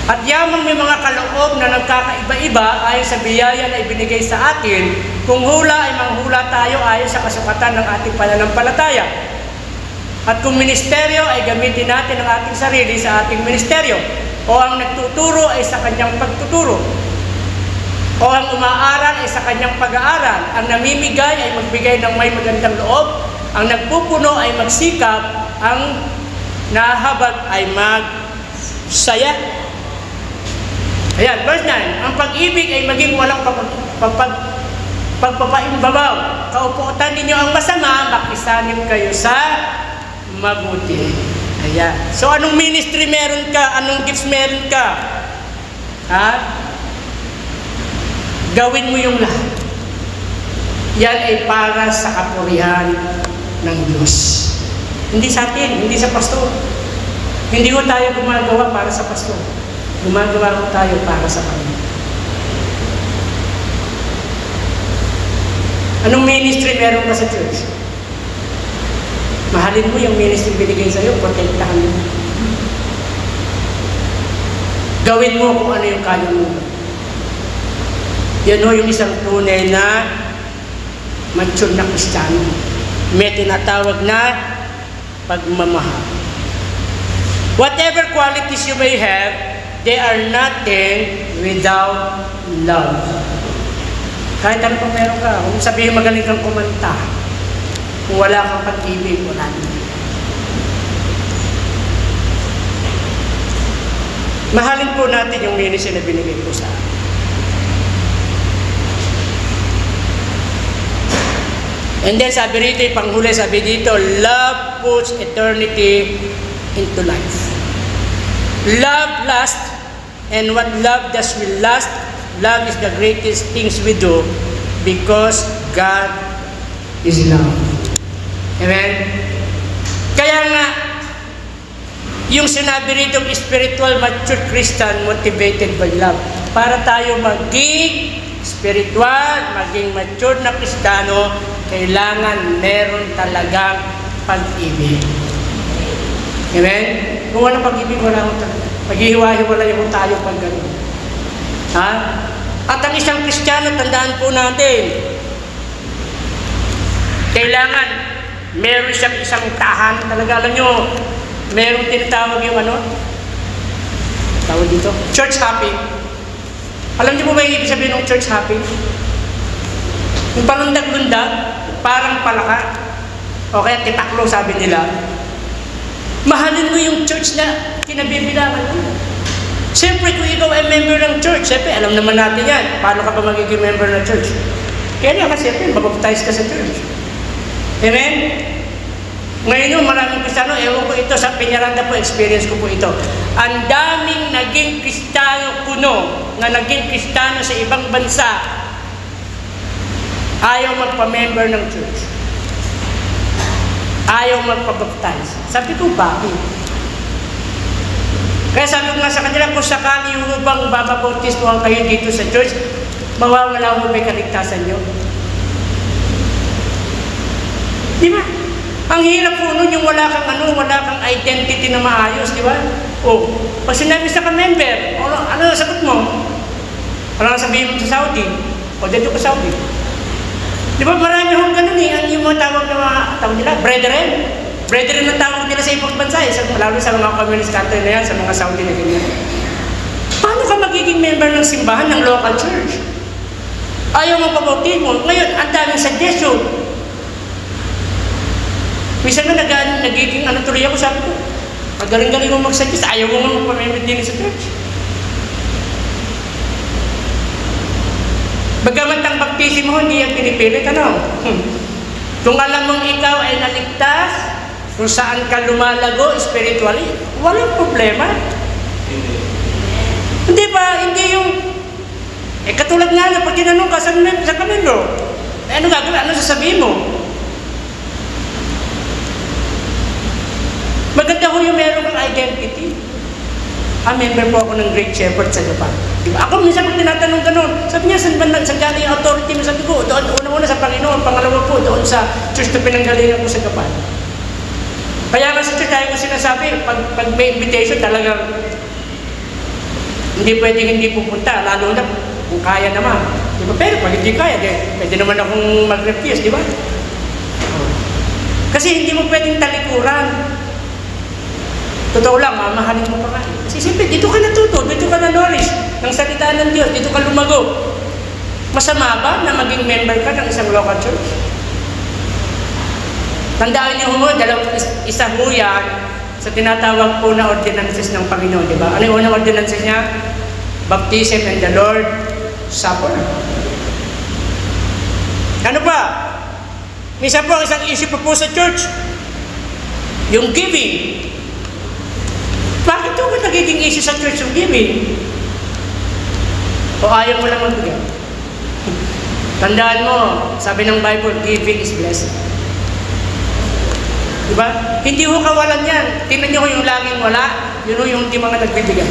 At yamang may mga kaloob na nagkakaiba-iba ayon sa biyaya na ibinigay sa atin, kung hula ay manghula tayo ayon sa kasukatan ng ating pananampalataya. At kung ministeryo ay gamitin natin ang ating sarili sa ating ministeryo, o ang nagtuturo ay sa kanyang pagtuturo, o ang umaaral ay sa kanyang pag-aaral, ang namimigay ay magbigay ng may magandang loob, ang nagpupuno ay magsikap, ang nahabag ay magsaya. Ayan, verse 9, ang pag-ibig ay maging walang pagpapaimbabaw. Kauputan ninyo ang masama, makisanib kayo sa mabuti. Ayan. So, anong ministry meron ka? Anong gifts meron ka? Ha? Gawin mo yung lahat. Yan ay para sa kapurihan ng Diyos. Hindi sa atin, hindi sa pastor. Hindi ko tayo gumagawa para sa pastor. Gumagawa ko tayo para sa Panginoon. Anong ministry meron ka sa church? Mahalin mo yung ministry binigay sa'yo, protektahan mo. Gawin mo kung ano yung kaya mo. Yan o yung isang tunay na mature na Kristiyano. May tinatawag na pagmamahal. Whatever qualities you may have, they are nothing without love. Kahit ano pang meron ka, kung sabihin magaling kang kumanta, kung wala kang pag-ibig, wala na. Mahalin po natin yung ministry na binigay po sa atin. And then sabi rito, yung panghuli, sabi dito, love puts eternity into life. Love lasts, and what love does will last. Love is the greatest things we do because God is love. Amen? Kaya nga, yung sinabi rito, spiritual mature Christian motivated by love. Para tayo maging spiritual, maging mature na Kristiyano, kailangan meron talagang pag-ibig. Amen? Kung walang pag-ibig, wala akong talaga. Paghihiwa-hiwalay mo tayo pag gano'n. Ha? At ang isang Kristiyano, tandaan po natin, kailangan meron siyang isang tahan. Talaga, alam nyo, meron tinatawag yung ano? Tawag dito? Church hopping. Alam niyo po ba yung ibig sabihin ng church hopping? Yung palundag-lundag, parang palaka. O kaya titaklo, sabi nila. Mahalin mo yung church na kinabibilangan mo. Siyempre, kung ikaw ay member ng church, siyempre, alam naman natin yan. Paano ka ba magiging member ng church? Kaya nga, siyempre, mabaptize ka sa church. Amen? Ngayon yung maraming Kristiyano, ewan ko ito, sa Peñaranda po, experience ko po ito. Ang daming naging Kristiyano kuno, na naging Kristiyano sa ibang bansa, ayaw magpa-member ng church. Ayaw magpa-baptize. Sabi ko, bakit? Kaya sabi ko nga sa kanila, kung sakali yung bang babapautismohan kayo dito sa church, mawawala mo may kaligtasan nyo. Di ba? Ang hirap po nun yung wala kang identity na maayos, di ba? O, pag sinabi sa ka-member, ano sagot mo? Ano sabihin mo sa Saudi? O, dito ka Saudi. Di ba marami hong ganun eh, yung mga tawag nila, brethren. Brethren ang tawag nila sa ibang bansa eh, lalo sa mga communist country na yan, sa mga Saudi na ganyan. Paano ka magiging member ng simbahan ng local church? Ayaw mo pabautismo. Ngayon, ang daming suggestion. Minsan na nagiging tuloy ako, sabi ko, magaling-galing mo mag-suggest, ayaw mo nga magpamember din sa church. Bagamat ang baptism mo, hindi yan pinipilit, ano? Kung alam mong ikaw ay naligtas, kung saan ka lumalago spiritually, walang problema. Hindi ba? Hindi yung, katulad nga na, pag tinanong ka sa kamendo, ano gagawin? Ano sasabihin mo? Maganda ho yung meron kang identity. Member po ako ng Great Shepherd sa Japan. Diba? Ako minsan pag tinatanong ganun, sabi niya, saan galing yung authority mo? Sabi ko, doon, una-una sa Panginoon, pangalawa po, doon sa church na pinanggalingan ko sa Japan. Kaya nga sa church, tayo ko sinasabi, pag may invitation, talagang hindi pwedeng hindi pupunta, lalo na kung kaya naman. Diba? Pero pag hindi kaya, pwede naman akong mag-refuse, di ba? Kasi hindi mo pwedeng talikuran. Totoo lang, mamahalin mo pa nga. Kasi siyempre, dito ka natuto, dito ka na-nourish ng salita ng Diyos, dito ka lumago. Masama ba na maging member ka ng isang local church? Tandaan niyo ho, isa ho yan sa tinatawag po na ordinances ng Panginoon, di ba? Ano yung unang ordinances niya? Baptism and the Lord Supper. Ano pa? Misa po, isang issue po sa church, yung giving. Bakit ito ba nagiging issue sa church yung giving? O ayaw mo lang magbigay? Tandaan mo, sabi ng Bible, giving is blessing. Diba? Hindi ho kawalan yan. Tingnan nyo yung laging wala, yun ho yung di mga nagbibigay.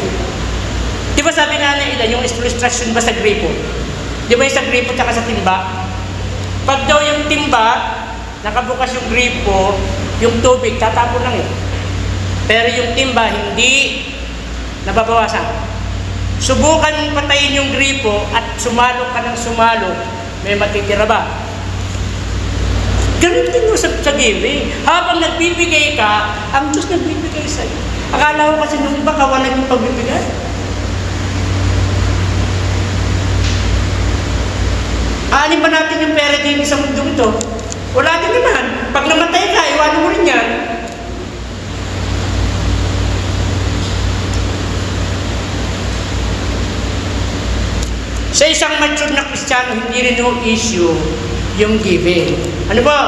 Diba sabi nga na ila, yung illustration ba sa gripo? Diba yung sa gripo tsaka sa timba? Pag daw yung timba, nakabukas yung gripo, Yung tubig, tatapon lang eh. Pero yung timba, hindi nababawasan. Subukan patayin yung gripo at sumalo ka ng sumalo, may matitira ba? Ganun din mo sa giving. Habang nagbibigay ka, ang Diyos nagbibigay sa'yo. Akala ko kasi nung iba kawalan yung pagbibigay. Aanin ba natin yung pera din sa mundong ito? Wala din naman. Pag namatay ka, iwanan mo rin yan. Sa isang mature na Kristiyano, hindi rin yung issue yung giving. Ano ba?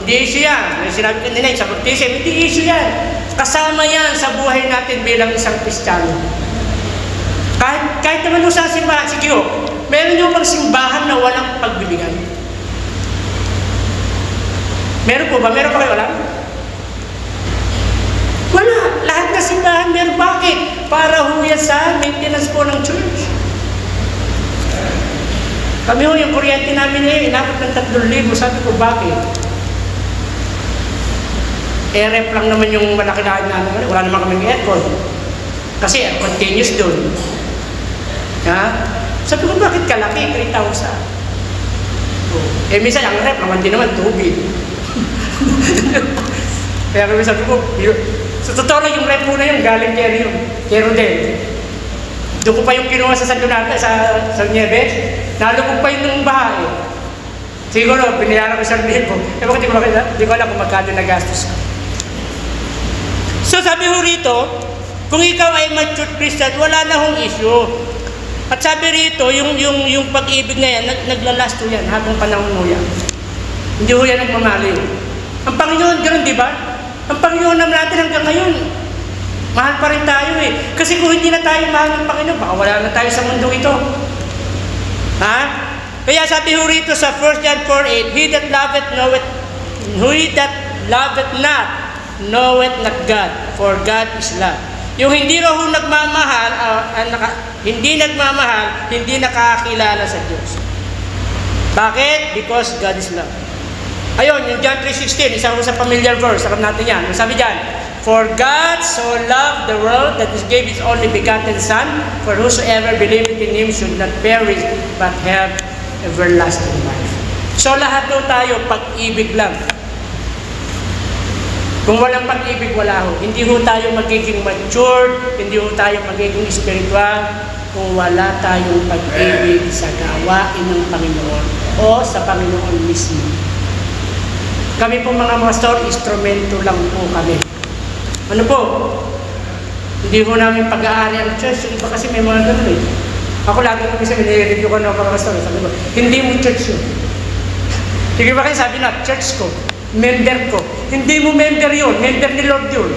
Hindi issue yan. May sinabi ko nila sa baptism, hindi issue yan. Kasama yan sa buhay natin bilang isang Kristiyano. Kahit naman sa simbahan, sige o, meron yung mga simbahan na walang pagbibigay. Meron po ba? Meron pa kayo wala? Wala. Lahat na simbahan meron. Bakit? Para huya sa maintenance po ng church. Kami ho, yung kuryente namin ngayon, inabot ng 3,000. Sabi ko, bakit? Ref lang naman yung malaki na namin. Wala naman kaming aircon. Kasi continuous doon. Ha? Sabi ko, bakit kalaki? 3,000. Minsan, ang ref naman din naman, tubig. Kaya kami sabi ko, sa totoo lang yung ref muna yun, galing Kero din. Doon ko pa yung kinuha sa San Donato, sa Nieves. Nalubog pa yun ng bahay. Siguro, binayaran ko sa libo. Bakit di ko alam kung magkano nagastos ko. So sabi ho rito, kung ikaw ay mature Christian, wala na hong issue. At sabi rito, yung pag-ibig na yan, naglalasto yan habang panahon mo yan. Hindi ho yan nagmamaliw. Ang Panginoon, ganoon, di ba? Ang Panginoon naman natin hanggang ngayon, mahal pa rin tayo eh. Kasi kung hindi na tayo mahal ng Panginoon, baka wala na tayo sa mundong ito. Ha? Kaya sabi ho rito sa 1 John 4:8, He that loveth not, knoweth not God, for God is love. Yung hindi raw nagmamahal, hindi nakakakilala sa Diyos. Bakit? Because God is love. Ayun, yung John 3:16, isang sa familiar verse, alam natin yan. Sabi dyan, For God so loved the world that He gave His only begotten Son, for whosoever believeth in Him should not perish, but have everlasting life. So lahat daw tayo, pag-ibig lang. Kung walang pag-ibig, wala ho. Hindi ho tayo magiging matured, hindi ho tayo magiging spiritual, kung wala tayong pag-ibig sa gawain ng Panginoon o sa Panginoon mismo. Kami po mga pastor, instrumento lang po kami. Ano po? Hindi ho namin pag-aari ang church. Yung iba kasi may mga ganun eh. Ako lagi kami sa nire-review ko ng mga pastor. Sabi ko, hindi mo church yun. Sige ba kayo sabi na, church ko, member ko. Hindi mo member yun, member ni Lord yun.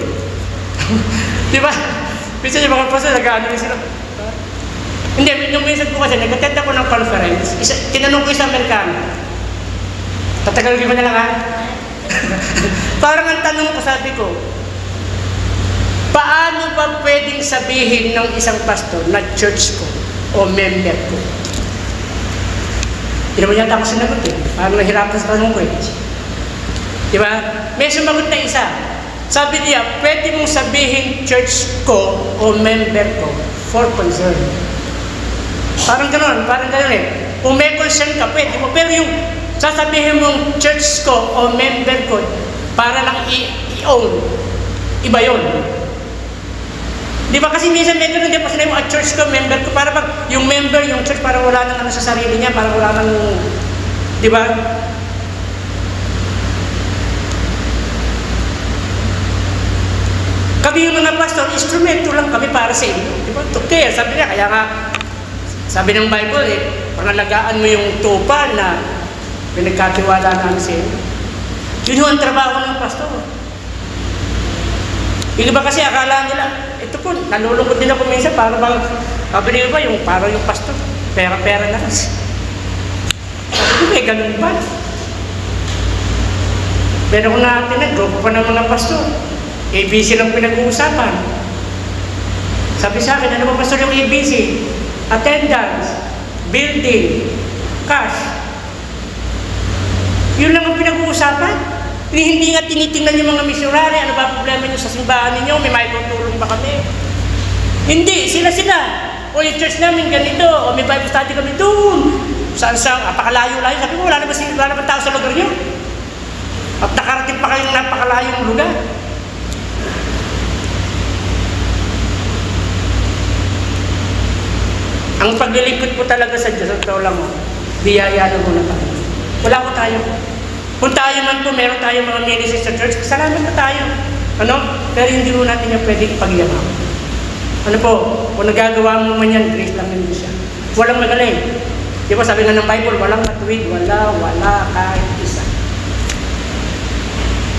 Di ba? Minsan yung mga pastor, nag-ano rin sila. Hindi, yung minsan ko kasi, nag-attend ako ng conference, tinanong ko isang Amerikano. Tatagal ko na lang ha? Parang ang tanong ko, sabi ko, paano ba pwedeng sabihin ng isang pastor na church ko o member ko? Hindi naman yata ako sinagot eh. Parang nahirapan sa tanong ko eh. Diba? May sumagot na isa. Sabi niya, pwede mong sabihin church ko o member ko for concern. Parang gano'n eh. Kung may concern ka, pwede mo. Pero yung sasabihin mong church ko o member ko para lang i-own, iba yun. Di ba kasi minsan may gano'n, di ba sinabi mo, church ko, member ko, para bang yung member, yung church, parang wala nang ano sa sarili niya, parang wala nang, di ba? Kami yung mga pastor, instrumento lang kami para sa inyo. Di ba? Okay, sabi niya, kaya nga, sabi ng Bible, pangalagaan mo yung tupa na pinagkatiwala namin sa inyo. Yun yung ang trabaho ng pastor. Yung iba kasi akala nila, ito po, nalulungkot din ako minsan, para bang, sabi nila ba, yung parang yung pastor, pera-pera na kasi. Sabi ko, may ganun ba? Pero kung natin, grupo pa ng mga pastor, ABC lang pinag-uusapan. Sabi sa akin, ano ba pastor yung ABC? Attendance, building, cash. Yun lang ang pinag-uusapan. Hindi nga tinitingnan yung mga misyonary, ano ba problema nyo sa simbahan ninyo? May maitutulong ba kami? Hindi, sila-sila. O yung church namin ganito, o may Bible study kami doon. Saan-saan, napakalayo-layo. Sabi ko, wala naman tao sa lugar nyo. At nakarating pa kayong napakalayong lugar. Ang paglilingkod po talaga sa Diyos, at lang mo, biyaya na muna tayo. Wala po tayo. Kung tayo man po, meron tayong mga ministries sa church, salamat na tayo. Ano? Pero hindi po natin yung pwede ipagyaman. Ano po? Kung nagagawa mo man yan, grace lang naman siya. Walang magaling. Di ba sabi nga ng Bible, walang matuwid, wala kahit isa.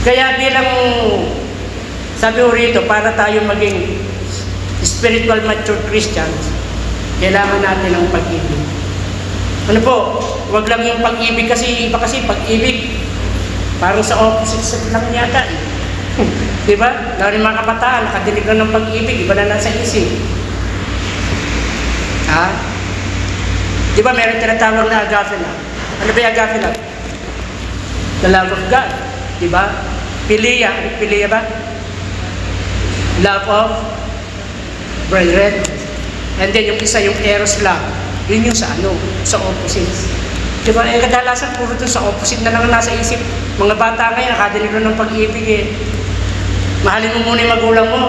Kaya bilang, sabi ko rito, para tayo maging spiritual mature Christians, kailangan natin ng pag-ibig. Ano po? Huwag lang yung pag-ibig kasi, iba kasi pag-ibig, parang sa opposite lang yata eh. Diba? Lalo yung mga kabataan, nakadinig lang ng pag-ibig, iba na nasa isip. Ha? Diba meron tinatawag na agape love? Ano ba yung agape love? The love of God. Diba? Philia. Ano philia ba? Love of brethren. And then yung isa, yung eros love. Yun yung sa ano? Sa opposites. Diba? Eh kadalasan puro dun sa opposite na lang nasa isip. Mga bata ngayon, nakadinig lang ng pag-ibig eh. Mahalin mo muna yung magulang mo.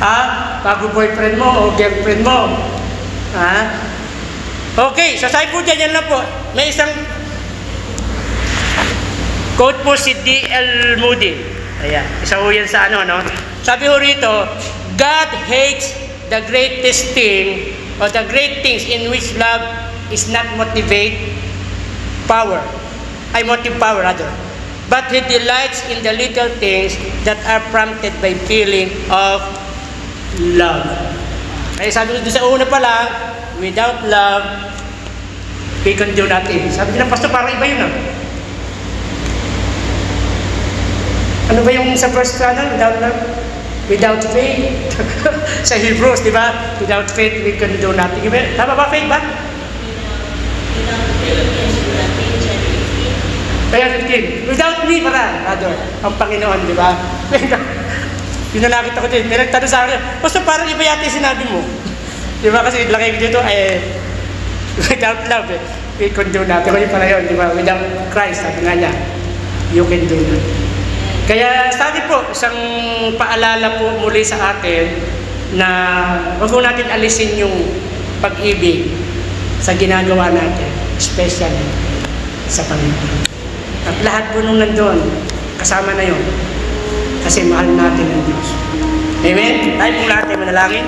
Ha? Bago boyfriend mo o girlfriend mo. Ha? Okay, so sabi po dyan, yan lang po. May isang quote po si D.L. Moody. Ayan, isa po yan sa ano, no? Sabi po rito, God hates the greatest thing or the great things in which love is not motivate power. Motive power rather. But He delights in the little things that are prompted by feeling of love. Kaya sabi ko sa una pa lang, without love, we can do nothing. Sabi ko ng pastor, parang iba yun ah. Ano ba yung sa first ano, without love? Without faith. Sa Hebrews, di ba? Without faith, we can do nothing. Tama ba faith ba? Kaya 15. Without me, rather, ang Panginoon, di ba? Yun na nakita ko din. May nagtanong sa akin, basta parang iba yata yung sinabi mo. Di ba? Kasi laki ko dito, without love, we can do nothing. Kaya pala yun, di ba? Without Christ, sabi nga niya, you can do nothing. Kaya sabi po, isang paalala po muli sa atin na wag mo natin alisin yung pag-ibig sa ginagawa natin, especially sa Panginoon. At lahat po nung nandun, kasama na yun. Kasi mahal natin ang Diyos. Amen? Tayo po lahat ay manalangin.